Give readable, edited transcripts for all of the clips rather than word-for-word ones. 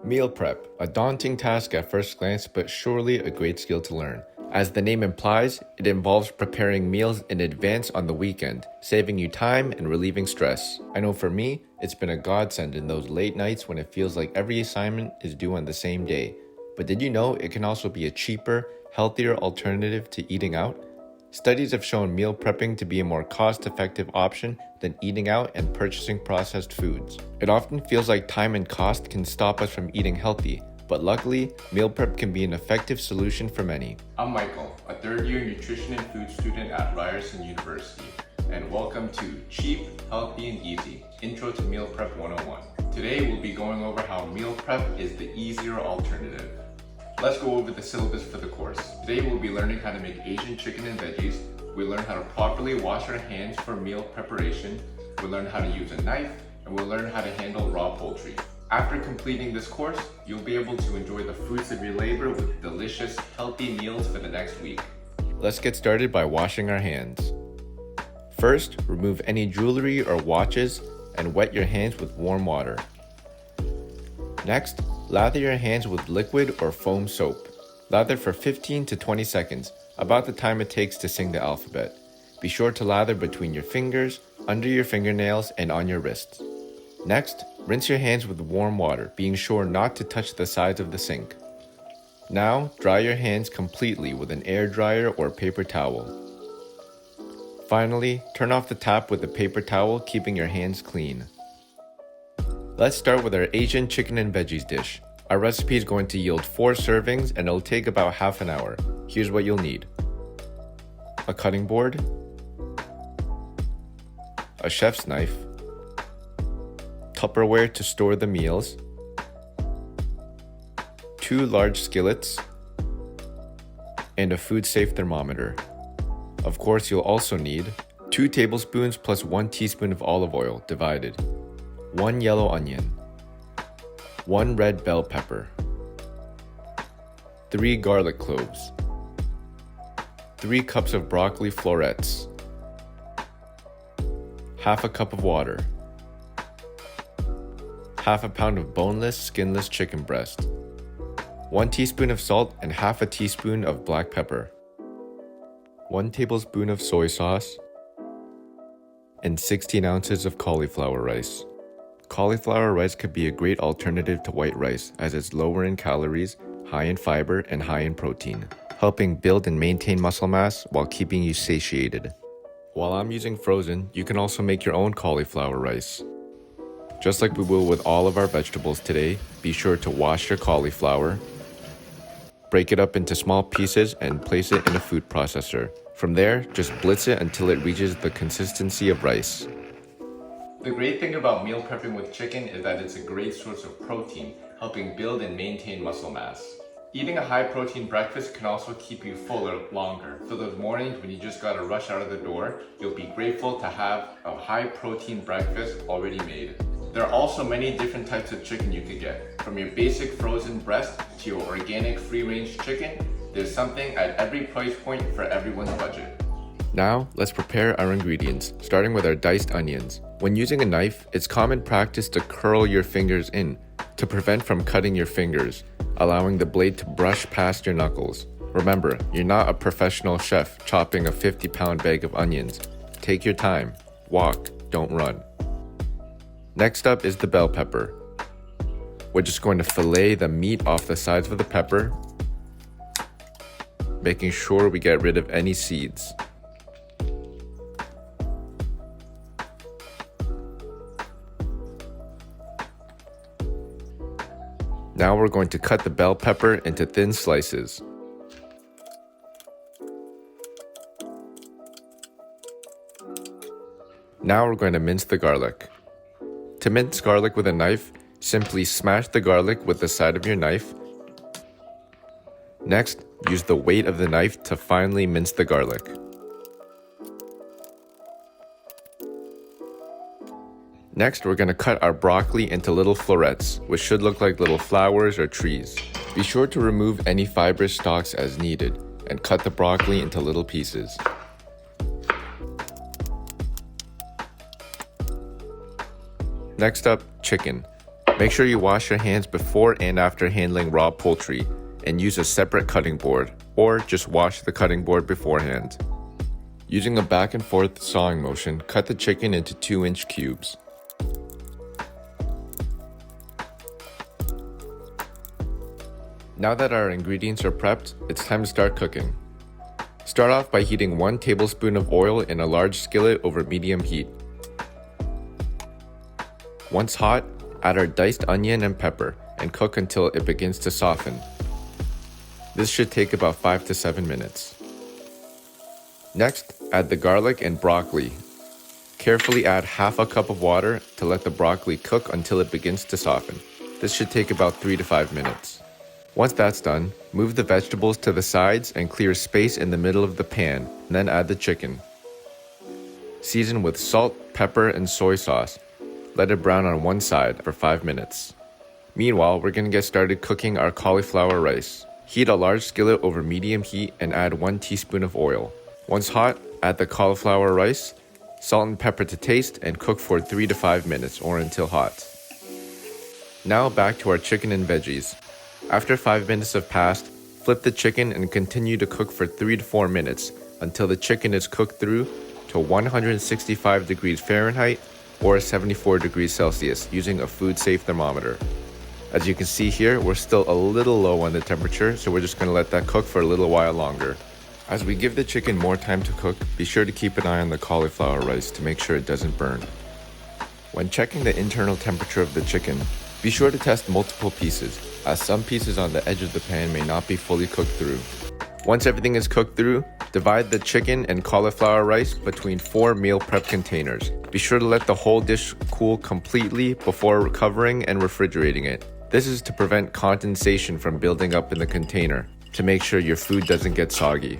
Meal prep, a daunting task at first glance, but surely a great skill to learn. As the name implies, it involves preparing meals in advance on the weekend, saving you time and relieving stress. I know for me, it's been a godsend in those late nights when it feels like every assignment is due on the same day. But did you know it can also be a cheaper, healthier alternative to eating out? Studies have shown meal prepping to be a more cost-effective option than eating out and purchasing processed foods. It often feels like time and cost can stop us from eating healthy, but luckily, meal prep can be an effective solution for many. I'm Michael, a third-year nutrition and food student at Ryerson University, and welcome to Cheap, Healthy, and Easy, Intro to Meal Prep 101. Today, we'll be going over how meal prep is the easier alternative. Let's go over the syllabus for the course. Today we'll be learning how to make Asian chicken and veggies. We'll learn how to properly wash our hands for meal preparation. We'll learn how to use a knife, and we'll learn how to handle raw poultry. After completing this course, you'll be able to enjoy the fruits of your labor with delicious, healthy meals for the next week. Let's get started by washing our hands. First, remove any jewelry or watches and wet your hands with warm water. Next, lather your hands with liquid or foam soap. Lather for 15 to 20 seconds, about the time it takes to sing the alphabet. Be sure to lather between your fingers, under your fingernails, and on your wrists. Next, rinse your hands with warm water, being sure not to touch the sides of the sink. Now, dry your hands completely with an air dryer or paper towel. Finally, turn off the tap with a paper towel, keeping your hands clean. Let's start with our Asian chicken and veggies dish. Our recipe is going to yield 4 servings and it'll take about half an hour. Here's what you'll need: a cutting board, a chef's knife, Tupperware to store the meals, 2 large skillets, and a food-safe thermometer. Of course, you'll also need 2 tablespoons plus 1 teaspoon of olive oil divided, 1 yellow onion, 1 red bell pepper, 3 garlic cloves, 3 cups of broccoli florets, half a cup of water, half a pound of boneless, skinless chicken breast, 1 teaspoon of salt and half a teaspoon of black pepper, 1 tablespoon of soy sauce, and 16 ounces of cauliflower rice. Cauliflower rice could be a great alternative to white rice as it's lower in calories, high in fiber, and high in protein, helping build and maintain muscle mass while keeping you satiated. While I'm using frozen, you can also make your own cauliflower rice. Just like we will with all of our vegetables today, be sure to wash your cauliflower, break it up into small pieces, and place it in a food processor. From there, just blitz it until it reaches the consistency of rice. The great thing about meal prepping with chicken is that it's a great source of protein, helping build and maintain muscle mass. Eating a high-protein breakfast can also keep you fuller longer. So those mornings when you just gotta rush out of the door, you'll be grateful to have a high-protein breakfast already made. There are also many different types of chicken you could get. From your basic frozen breast to your organic free-range chicken, there's something at every price point for everyone's budget. Now, let's prepare our ingredients, starting with our diced onions. When using a knife, it's common practice to curl your fingers in to prevent from cutting your fingers, allowing the blade to brush past your knuckles. Remember, you're not a professional chef chopping a 50-pound bag of onions. Take your time. Walk, don't run. Next up is the bell pepper. We're just going to fillet the meat off the sides of the pepper, making sure we get rid of any seeds. Now we're going to cut the bell pepper into thin slices. Now we're going to mince the garlic. To mince garlic with a knife, simply smash the garlic with the side of your knife. Next, use the weight of the knife to finely mince the garlic. Next, we're going to cut our broccoli into little florets, which should look like little flowers or trees. Be sure to remove any fibrous stalks as needed, and cut the broccoli into little pieces. Next up, chicken. Make sure you wash your hands before and after handling raw poultry and use a separate cutting board, or just wash the cutting board beforehand. Using a back and forth sawing motion, cut the chicken into 2-inch cubes. Now that our ingredients are prepped, it's time to start cooking. Start off by heating 1 tablespoon of oil in a large skillet over medium heat. Once hot, add our diced onion and pepper and cook until it begins to soften. This should take about 5 to 7 minutes. Next, add the garlic and broccoli. Carefully add half a cup of water to let the broccoli cook until it begins to soften. This should take about 3 to 5 minutes. Once that's done, move the vegetables to the sides and clear space in the middle of the pan, then add the chicken. Season with salt, pepper, and soy sauce. Let it brown on one side for 5 minutes. Meanwhile, we're going to get started cooking our cauliflower rice. Heat a large skillet over medium heat and add 1 teaspoon of oil. Once hot, add the cauliflower rice, salt and pepper to taste, and cook for 3 to 5 minutes or until hot. Now back to our chicken and veggies. After 5 minutes have passed, flip the chicken and continue to cook for 3 to 4 minutes until the chicken is cooked through to 165 degrees Fahrenheit or 74 degrees Celsius using a food-safe thermometer. As you can see here, we're still a little low on the temperature, so we're just going to let that cook for a little while longer. As we give the chicken more time to cook, be sure to keep an eye on the cauliflower rice to make sure it doesn't burn. When checking the internal temperature of the chicken, be sure to test multiple pieces, as some pieces on the edge of the pan may not be fully cooked through. Once everything is cooked through, divide the chicken and cauliflower rice between 4 meal prep containers. Be sure to let the whole dish cool completely before covering and refrigerating it. This is to prevent condensation from building up in the container, to make sure your food doesn't get soggy.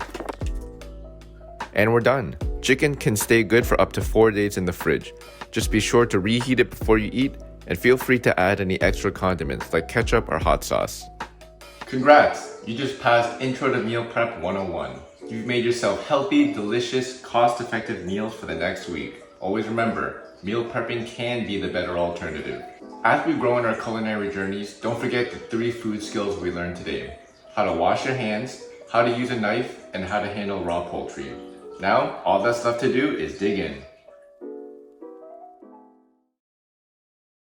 And we're done. Chicken can stay good for up to 4 days in the fridge. Just be sure to reheat it before you eat, and feel free to add any extra condiments like ketchup or hot sauce. Congrats! You just passed Intro to Meal Prep 101. You've made yourself healthy, delicious, cost-effective meals for the next week. Always remember, meal prepping can be the better alternative. As we grow in our culinary journeys, don't forget the 3 food skills we learned today. How to wash your hands, how to use a knife, and how to handle raw poultry. Now, all that's left to do is dig in.